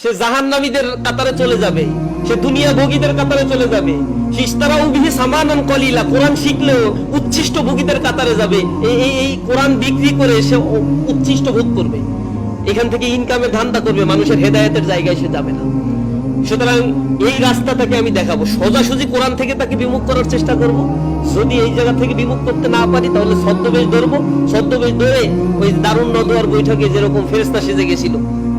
সে জাহান্নামীদের কাতারে চলে যাবে, সে দুনিয়া ভোগীদের কাতারে চলে যাবে। শিস্তারাউ বিহি সামানান কলিলা, কোরআন শিখলেও উচ্ছিষ্ট ভোগীদের কাতারে যাবে। এই কোরআন বিক্রি করে সে উচ্ছিষ্ট ভোগ করবে, এখান থেকে ইনকামের ধান্দা করবে, মানুষের হেদায়েতের জায়গায় সে যাবে না। সুতরাং এই রাস্তাটাকে আমি দেখাবো, সোজাসুজি কোরআন থেকে তাকে বিমুখ করার চেষ্টা করব। যদি এই জায়গা থেকে বিমুখ করতে না পারি তাহলে ছদ্মবেশ ধরবো, ছদ্মবেশ ধরে ওই দারুণ নদওয়ার বৈঠকে যেরকম ফেরেশতা সেজে গেছিল,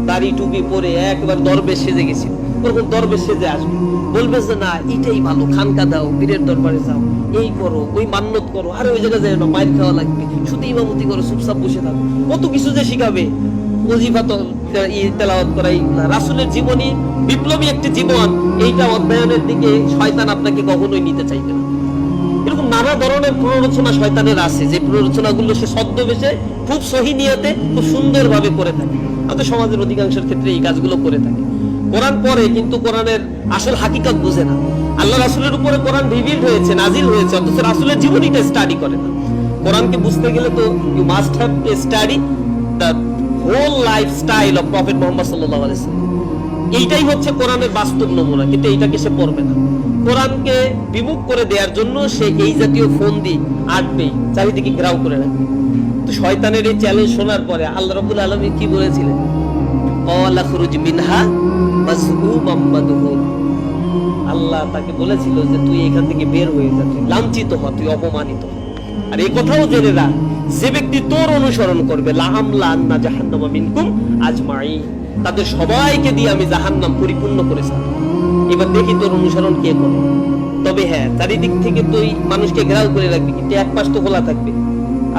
দাড়ি টুপি পরে একবার দরবেশ সেজে গেছিল, ওরকম দরবেশ সেজে আসবে, বলবে যে না এটাই ভালো, খানকা দাও, পীরের দরবারে যাও, এই করো, ওই মান্নত করো, আরে ওই জায়গায় যায় না, মাইর খাওয়া লাগবে, শুধু ইমামতি করো, চুপচাপ বসে থাকো, কত কিছু যে শিখাবে। ওজিফা তো তেলাওয়াত করাই, রাসূলের জীবনী বিপ্লবী একটি জীবন, এইটা অধ্যয়নের দিকে শয়তান আপনাকে কখনোই নিতে চাইবে না। এরকম নানা ধরনের প্ররোচনা শয়তানের আছে, যে প্ররোচনাগুলো সে ছদ্মবেশে খুব সহি নিয়তে খুব সুন্দরভাবে করে থাকে। আমাদের সমাজের অধিকাংশের ক্ষেত্রে এই কাজগুলো করে থাকে। কোরআন পড়ে কিন্তু কোরআনের আসল হাকিকত বুঝে না। আল্লাহ রাসূলের উপরে কোরআন রিভিল হয়েছে, নাজিল হয়েছে, অথচ রাসূলের জীবনীটা স্টাডি করে না। কোরআনকে বুঝতে গেলে তো you must have to study the whole lifestyle of prophet Muhammad সাল্লাল্লাহু আলাইহি ওয়াসাল্লাম। এইটাই হচ্ছে কোরআনের বাস্তব নমুনা, কিন্তু এইটাকে সে পড়বে না। কোরআনকে বিমুখ করে দেওয়ার জন্য সে এই জাতীয় ফন্দি আটবে, চারিদিকে ঘেরাও করে রাখবে। তো শয়তানের এই চ্যালেঞ্জ শোনার পরে আল্লাহ রাব্বুল আলামিন কি বলেছিলেন? ক্বালা খুরুজ মিনহা মাযমুমান মাদহুর। আল্লাহ তাকে বলেছিল যে তুই এখান থেকে বের হয়ে যা, তুই লাঞ্ছিত হ, তুই অপমানিত হ। আর এই কথাও জেনে রাখ, যে ব্যক্তি তোর অনুসরণ করবে, লাআমলা আন্না জাহান্নামা মিনকুম আজমাইন, তাদের সবাইকে দিয়ে আমি জাহান্নাম পরিপূর্ণ করে ছাড়ব। এবার দেখি তোর অনুসরণ কে করে। তবে হ্যাঁ, চারিদিক থেকে তুই মানুষকে ঘেরাও করে রাখবি, কিন্তু এক পাশ তো খোলা থাকবে,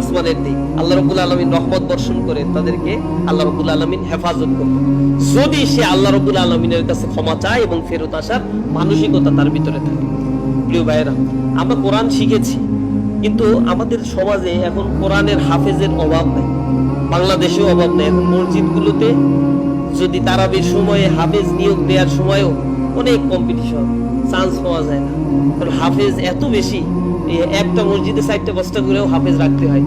আসমানের দিক। আল্লাহ রাব্বুল আলামিন রহমত বর্ষণ করে তাদেরকে আল্লাহ রাব্বুল আলামিন হেফাজত করবে, যদি সে আল্লাহ রাব্বুল আলামিনের কাছে ক্ষমা চায় এবং ফেরত আসার মানসিকতা তার ভিতরে থাকে। প্রিয় ভাইয়েরা, আমরা কোরআন শিখেছি, কিন্তু আমাদের সমাজে এখন কোরআনের হাফেজের অভাব নাই, বাংলাদেশেও অভাব নাই। এখন মসজিদগুলোতে যদি তারাবির সময়ে হাফেজ নিয়োগ দেওয়ার সময়ও অনেক কম্পিটিশন, চান্স পাওয়া যায় না, কারণ হাফেজ এত বেশি। একটা মসজিদে 4-5টা করেও হাফেজ রাখতে হয়।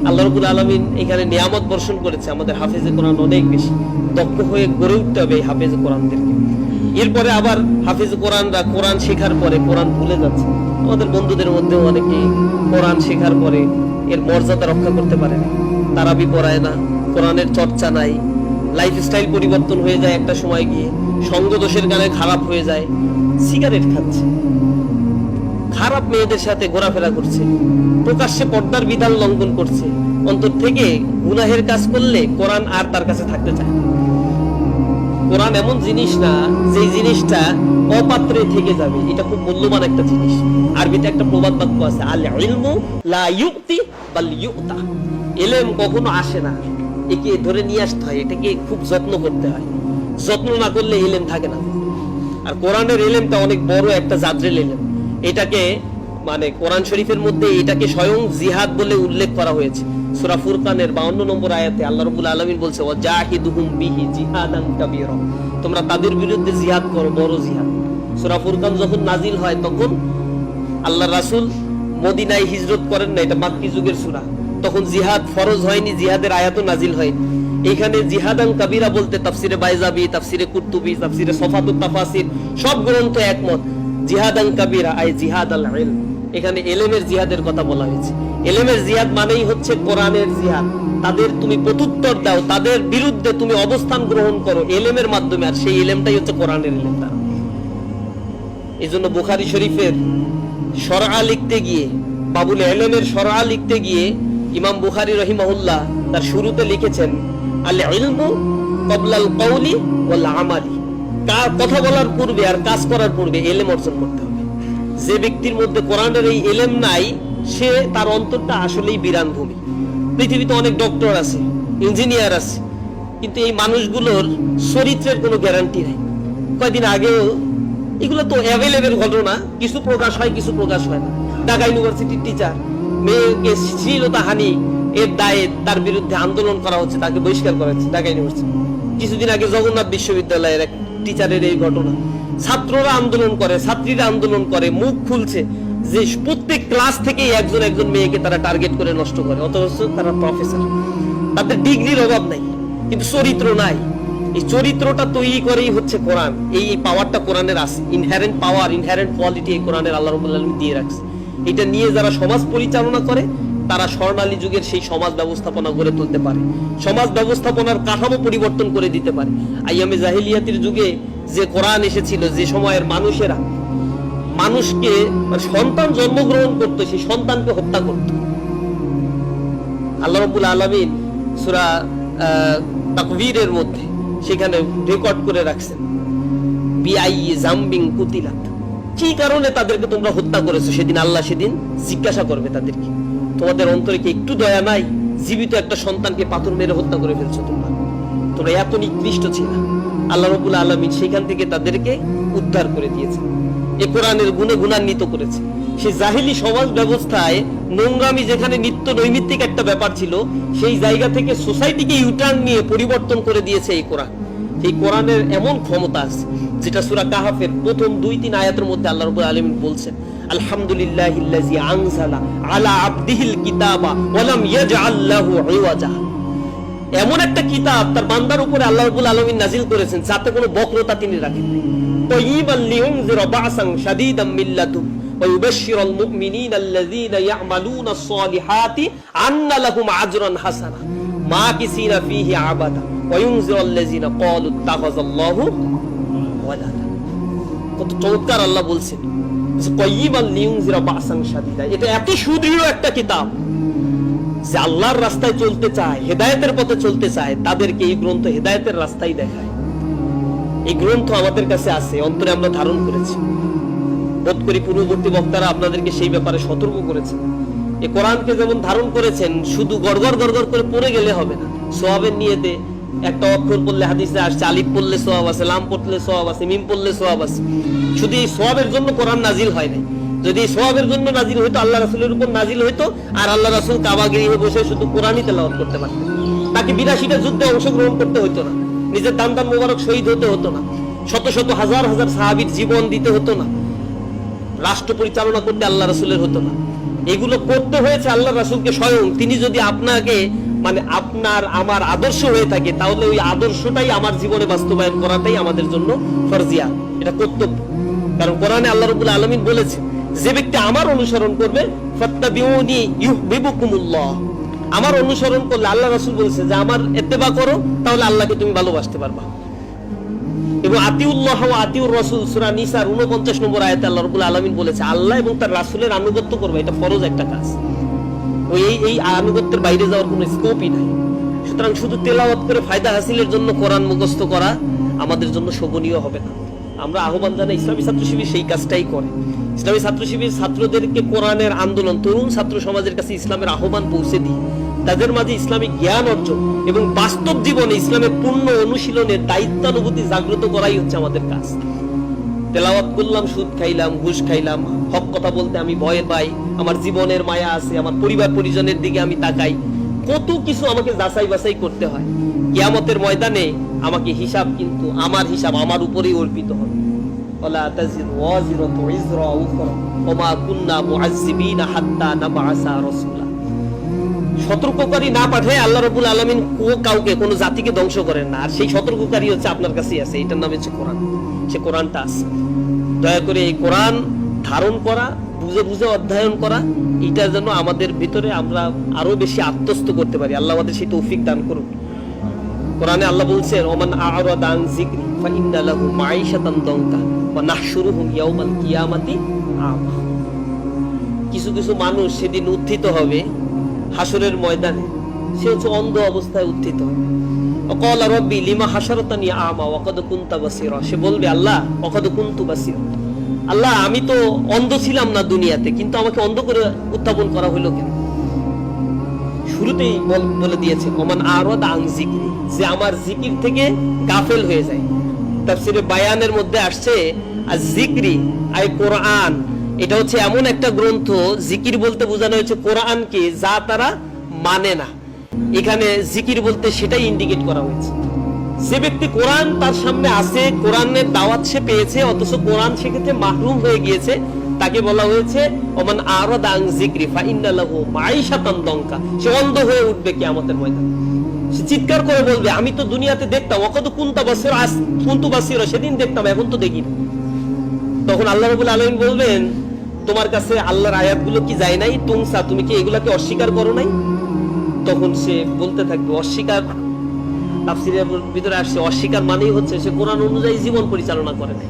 আল্লাহ রাব্বুল আলামিন এখানে নিয়ামত বর্ষণ করেছে, আমাদের হাফেজে কোরআন অনেক বেশি, দক্ষ হয়ে গড়ে উঠতে হবে এই হাফেজে কোরআনদেরকে। এরপরে আবার হাফেজ কোরআনরা কোরআন শেখার পরে কোরআন ভুলে যাচ্ছে। আমাদের বন্ধুদের মধ্যেও অনেকে কোরআন শেখার পরে এর মর্যাদা রক্ষা করতে পারে না, তারাবি পড়ায় না, কোরআনের চর্চা নাই, লাইফস্টাইল পরিবর্তন হয়ে যায় একটা সময় গিয়ে, সঙ্গদোষের কারণে খারাপ হয়ে যায়, সিগারেট খাচ্ছে, খারাপ মেয়েদের সাথে ঘোরাফেরা করছে, প্রকাশ্যে পর্দার বিধান লঙ্ঘন করছে, অন্তর থেকে গুনাহের কাজ করলে কোরআন আর তার কাছে থাকতে চায় না। কোরআন এমন জিনিস না যে জিনিসটা অপাত্রে থেকে যাবে, এটা খুব মূল্যবান একটা জিনিস। আরবিতে একটা প্রবাদ বাক্য আছে, আল ইলমু লা ইউতি বাল ইউতা। ইলম কখনো আসে না, একে ধরে নিয়ে আসতে হয়, এটাকে খুব যত্ন করতে হয়, যত্ন না করলে ইলম থাকে না। আর কোরআনের ইলমটা অনেক বড় একটা জাদরেল ইলম। এটাকে মানে কোরআন শরীফের মধ্যে এটাকে স্বয়ং জিহাদ বলে উল্লেখ করা হয়েছে। সূরা ফুরকানের 52 নম্বর আয়াতে আল্লাহ রাব্বুল আলামিন বলছে, ওয়াজাহিদুহুম বিহি জিহাদান কাবীরা, তোমরা তাদের বিরুদ্ধে জিহাদ করো, বড় জিহাদ। সূরা ফুরকান যখন নাজিল হয় তখন আল্লাহর রাসূল মদিনায় হিজরত করেন না, এটা মাক্কি যুগের সূরা, তখন জিহাদ ফরজ হয়নি, জিহাদের আয়াতও নাজিল হয়। এখানে জিহাদান কাবীরা বলতে তাফসিরে বাইজাবি, তাফসিরে কুরতুবি, তাফসিরে সফাতুত তাফাসির সব গ্রন্থ একমত, জিহাদান কাবীরা আই জিহাদ আল ইলম। এখানে ইলমের জিহাদের কথা বলা হয়েছে। ইলমের জিহাদ মানেই হচ্ছে কোরআনের জিহাদ, তাদের তুমি প্রত্যুত্তর দাও, তাদের বিরুদ্ধে তুমি অবস্থান গ্রহণ করো ইলমের মাধ্যমে, আর সেই ইলমটাই হচ্ছে কোরআনের ইলমটা। এজন্য বুখারী শরীফের শরআ লিখতে গিয়ে, বাবুল ইলমের শরআ লিখতে গিয়ে ইমাম বুখারী রাহিমাহুল্লাহ তার শুরুতে লিখেছেন, আল ইলমু ক্বাবলাল কওলি ওয়াল আমালি, কথা বলার পূর্বে আর কাজ করার পূর্বে ইলম অর্জন করতে হবে। যে ব্যক্তির মধ্যে কোরআনের এই ইলম নাই, সে তার অন্তরটা আসলেই বিরান ভূমি। পৃথিবীতে অনেক ডক্টর আছে, ইঞ্জিনিয়ার আছে, কিন্তু এই মানুষগুলোর চরিত্রের কোনো গ্যারান্টি নাই। কয়েকদিন আগেও এগুলো তো অ্যাভেলেবেল ঘটনা, কিছু প্রকাশ হয় কিছু প্রকাশ হয় না। ঢাকা ইউনিভার্সিটির টিচার মেয়েকে শ্লীলতাহানি এর দায়ে তার বিরুদ্ধে আন্দোলন করা হচ্ছে, তাকে বহিষ্কার করা হচ্ছে ঢাকা ইউনিভার্সিটি। কিছুদিন আগে জগন্নাথ বিশ্ববিদ্যালয়ের এক টিচারের এই ঘটনা, ছাত্ররা আন্দোলন করে, ছাত্রীরা আন্দোলন করে, মুখ খুলছে যে প্রত্যেক ক্লাস থেকে একজন একজন মেয়েকে তারা টার্গেট করে নষ্ট করে, অথচ তারা প্রফেসর, তাদের ডিগ্রির অভাব নাই কিন্তু চরিত্র নাই। এই চরিত্রটা তৈরি করেই হচ্ছে কোরআন। এই পাওয়ারটা কোরআনের আছে, ইনহেরেন্ট পাওয়ার, ইনহেরেন্ট কোয়ালিটি এই কোরআনের আল্লাহ রাব্বুল আলামিন দিয়ে রাখছে। এটা নিয়ে যারা সমাজ পরিচালনা করে তারা স্বর্ণালী যুগের সেই সমাজ ব্যবস্থাপনা গড়ে তুলতে পারে, সমাজ ব্যবস্থাপনার কাঠামো পরিবর্তন করে দিতে পারে। আইয়ামে জাহিলিয়াতের যুগে যে কোরআন এসেছিল, যে সময়ের মানুষেরা মানুষকে সন্তান জন্মগ্রহণ করতো, সেই সন্তানকে হত্যা করত। আল্লাহ রাব্বুল আলামিন সূরা তাকবীরের মধ্যে সেখানে রেকর্ড করে রাখছেন, বিআই জামবিং কুতিলাত, কি কারণে তাদেরকে তোমরা হত্যা করেছো। সেদিন আল্লাহ সেদিন জিজ্ঞাসা করবে তাদেরকে, তোমাদের অন্তরে কি একটু দয়া নাই? জীবিত একটা সন্তানকে পাথর মেরে হত্যা করে ফেলছো, তোমরা এত নিকৃষ্ট ছিল। আল্লাহ রাব্বুল আলামিন সেখান থেকে তাদেরকে উদ্ধার করে দিয়েছে, এই কোরআনের গুণে গুণান্বিত করেছে। সেই জাহিলি সমাজ ব্যবস্থায় নোংরামি যেখানে নিত্য নৈমিত্তিক একটা ব্যাপার ছিল, সেই জায়গা থেকে সোসাইটিকে ইউটার্ন নিয়ে পরিবর্তন করে দিয়েছে এই কোরআন। এই কোরআনের এমন ক্ষমতা আছে, যেটা সূরা কাহাফের প্রথম 2-3 আয়াতের মধ্যে আল্লাহ রাব্বুল আলামিন বলছেন, আলহামদুলিল্লাহিল্লাযী আনজালা আলা আবদিহিল কিতাবা ওয়া লাম ইয়াজআল লাহু ইওয়াজা। এমন একটা কিতাব তার বান্দার উপরে আল্লাহ রাব্বুল আলামিন নাজিল করেছেন, যাতে কোনো বক্রতা তিনি রাখেন নাই। তাইয়িবান লিউনজিরা বা'সান শাদীদাম মিন লাদুন ওয়া ইউবাশশিরাল মুমিনিনা আল্লাযীনা ইয়া'মালুনাস সালিহাতি আন্না লাহুম আজরান হাসানা মাকিসিনা ফীহি আবাদা ওয়া ইউনজিরাল্লাযীনা ক্বালু ইত্তাখাযাল্লাহু ওয়ালাদা। কত চমৎকার আল্লাহ বলছেন, তাইয়িবান লিউনজিরা বা'সান শাদীদা। এটা এত সুদৃঢ় একটা কিতাব যে আল্লাহর রাস্তায় চলতে চায়, হেদায়েতের পথে চলতে চায়, তাদেরকে এই গ্রন্থ হেদায়েতের রাস্তায় দেখায়। এই গ্রন্থ আমাদের কাছে আছে, অন্তরে আমরা ধারণ করেছি। বোধ করি পূর্ববর্তী বক্তারা আপনাদেরকে সেই ব্যাপারে সতর্ক করেছেন। এই কোরআনকে যেমন ধারণ করেছেন, শুধু গড়গড় গড়গড় করে পড়ে গেলে হবে না। সওয়াবের নিয়তে একটা অক্ষর পড়লে হাদিসে আসছে, আলিফ পড়লে সওয়াব আছে, লাম পড়লে সওয়াব আছে, মিম পড়লে সওয়াব আছে। শুধু এই সওয়াবের জন্য কোরআন নাজিল হয় নাই। যদি এই সওয়াবের জন্য নাজিল হইতো, আল্লাহ রাসূলের উপর নাজিল হইতো, আর আল্লাহ রাসূল কাবা গৃহে বসে শুধু কোরআনই তেলাওয়াত করতে পারতেন। তাকে 82টা যুদ্ধে অংশগ্রহণ করতে হতো না, নিজের দান মোবারক শহীদ হতে হতো না, শত শত হাজার হাজার সাহাবীর জীবন দিতে হতো না, রাষ্ট্র পরিচালনা করতে আল্লাহ রাসূলের হতো না। এগুলো করতে হয়েছে আল্লাহ রাসূলকে স্বয়ং। তিনি যদি আপনাকে আপনার আমার আদর্শ হয়ে থাকে, তাহলে ওই আদর্শটাই আমার জীবনে বাস্তবায়ন করাটাই আমাদের জন্য ফরজিয়া, এটা কর্তব্য। কারণ কোরআনে আল্লাহ রাব্বুল আলামিন বলেছেন, যে ব্যক্তি আমার অনুসরণ করবে ফাত্তাবিউনি ইউহিব্বুকুমুল্লাহ, আমার অনুসরণ করলে, আল্লাহ রাসূল বলেছে যে আমার ইত্তেবা করো, তাহলে আল্লাহকে তুমি ভালোবাসতে পারবা। এবং আতিউল্লাহ ওয়া আতিউর রাসূল সূরা নিসার 49 নম্বর আয়াতে আল্লাহ রাব্বুল আলামিন বলেছে, আল্লাহ এবং তার রাসূলের আনুগত্য করবে, এটা ফরজ একটা কাজ। এই আনুগত্যের বাইরে যাওয়ার কোনো স্কোপই নাই। সুতরাং শুধু তেলাওয়াত করে ফায়দা হাসিলের জন্য কোরআন মুখস্থ করা আমাদের জন্য শোভনীয় হবে না। আমরা আহ্বান জানাই, ইসলামী ছাত্র শিবির সেই কাজটাই করে। ইসলামী ছাত্র শিবির ছাত্রদেরকে কোরআনের আন্দোলন, তরুণ ছাত্র সমাজের কাছে ইসলামের আহ্বান পৌঁছে দিই, তাদের মাঝে ইসলামিক জ্ঞান অর্জন এবং বাস্তব জীবনে ইসলামের পূর্ণ অনুশীলনের দায়িত্বানুভূতি জাগ্রত করাই হচ্ছে আমাদের কাজ। তেলাওয়াত করলাম, সুদ খাইলাম, ঘুষ খাইলাম, হক কথা বলতে আমি ভয় পাই, আমার জীবনের মায়া আছে, আমার পরিবার পরিজনের দিকে আমি তাকাই, কত কিছু আমাকে যাচাই বাছাই করতে হয়। কিয়ামতের ময়দানে আমাকে হিসাব, কিন্তু আমার হিসাব আমার উপরেই অর্পিত হবে। ওয়ালা তাজিরু ওয়াজিরাতু ইজরা উখরা ওয়া মা কুননা মুআযযিবিনা হাত্তা নাবআসা রাসূলা। সতর্ককারী না পাঠায় আল্লাহ রাব্বুল আলামিন কাউকে, কোনো জাতিকে ধ্বংস করেন না। আর সেই সতর্ককারী হচ্ছে আপনার কাছেই আছে, এটার নাম হচ্ছে কোরআন। সে কোরআনটা আছে, দয়া করে এই কোরআন ধারণ করা, বুঝে বুঝে অধ্যয়ন করা, এটা যেন আমাদের ভিতরে আমরা আরো বেশি আত্মস্থ করতে পারি। আল্লাহ আমাদের সেই তৌফিক দান করুন। কোরআনে আল্লাহ বলছেন, ওমান আ'রাদা আন যিকরি ফাইন্না লাহু মাঈশাতান দানকা ওয়া নাহশুরুহু ইয়াওমাল কিয়ামাতি আমা। কিছু কিছু মানুষ সেদিন উত্থিত হবে হাসরের ময়দানে, সে হচ্ছে অন্ধ অবস্থায় উত্থিত হবে। ওয়াকালা রাব্বি লিমা হাশারতানি আমা ওয়া ক্বাদ কুনতা বাসীরা। সে বলবে, আল্লাহ ওয়া ক্বাদ কুনতু বাসীরা, আল্লাহ আমি তো অন্ধ ছিলাম না দুনিয়াতে, কিন্তু আমাকে অন্ধ করে উত্থাপন করা হলো কেন? শুরুতেই বলে দিয়েছে, ওমান আ'রাদা আন যিকরি, যে আমার জিকির থেকে গাফেল হয়ে যায়। তাফসীরে বায়ানের মধ্যে আসছে, আজ যিকরি আই কোরআন, এটা হচ্ছে এমন একটা গ্রন্থ, জিকির বলতে বোঝানো হয়েছে কোরআনকে, যা তারা মানে না। এখানে জিকির বলতে সেটাই ইন্ডিকেট করা হয়েছে। যে ব্যক্তি কোরআন তার সামনে আছে, কোরআনের দাওয়াত সে পেয়েছে, অথচ কোরআন সেক্ষেত্রে মাহরুম হয়ে গিয়েছে, তাকে বলা হয়েছে ওমান আ'রাদা আন যিকরি ফাইন্না লাহু মাঈশাতান দানকা। সে অন্ধ হয়ে উঠবে কিয়ামতের ময়দানে। সে চিৎকার করে বলবে, আমি তো দুনিয়াতে দেখতাম, অকত কুনতা বাসির আস কুনতু বাসির, সেদিন দেখতাম, এখন তো দেখি না। তখন আল্লাহ রাব্বুল আলামিন বলবেন, তোমার কাছে আল্লাহর আয়াতগুলো কি যায় নাই? তুমসা, তুমি কি এগুলাকে অস্বীকার করো নাই? তখন সে বলতে থাকবে, অস্বীকার, তাফসীরের ভিতরে আসছে অস্বীকার মানেই হচ্ছে সে কোরআন অনুযায়ী জীবন পরিচালনা করে নাই,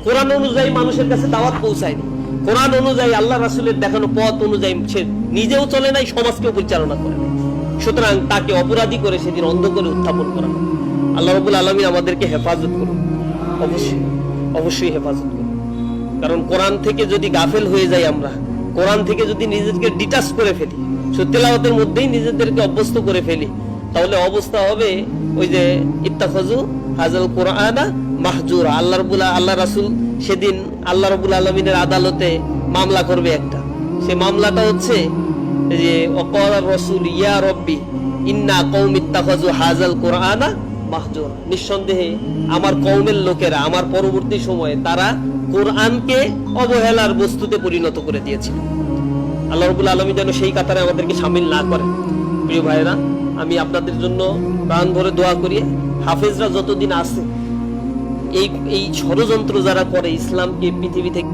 কোরআন অনুযায়ী মানুষের কাছে দাওয়াত পৌঁছায়নি, কোরআন অনুযায়ী আল্লাহ রাসূলের দেখানো পথ অনুযায়ী সে নিজেও চলে নাই, সমাজকেও পরিচালনা করে নাই। সুতরাং তাকে অপরাধী করে সেদিন অন্ধ করে উত্থাপন করা হবে। আল্লাহ রাব্বুল আলামিন আমাদেরকে হেফাজত করুন, অবশ্যই অবশ্যই হেফাজত করুন। কারণ কোরআন থেকে যদি গাফেল হয়ে যাই আমরা, কোরআন থেকে যদি নিজেদেরকে ডিটাচ করে ফেলি, তেলাওয়াতের মধ্যেই নিজেদেরকে অভ্যস্ত করে ফেলি, তাহলে অবস্থা হবে ওই যে ইত্তাখাযু হাযাল কুরআনা মাহজুরা। আল্লাহ রাসূল সেদিন আল্লাহ রাব্বুল আলামিনের আদালতে মামলা করবে একটা, সে মামলাটা হচ্ছে যে ওয়াকাল রাসূল ইয়া রাব্বি ইন্না কওমি ইত্তাখাযু হাযাল কুরআনা মাহজুরা। নিঃসন্দেহে আমার কওমের লোকেরা, আমার পরবর্তী সময়ে তারা কোরআনকে অবহেলার বস্তুতে পরিণত করে দিয়েছিল। আল্লাহ রাব্বুল আলামিন যেন সেই কাতারে আমাদেরকে শামিল না করেন। প্রিয় ভাইরা, আমি আপনাদের জন্য প্রাণ ভরে দোয়া করি, হাফেজরা যতদিন আছে এই ষড়যন্ত্র যারা করে ইসলামকে পৃথিবী থেকে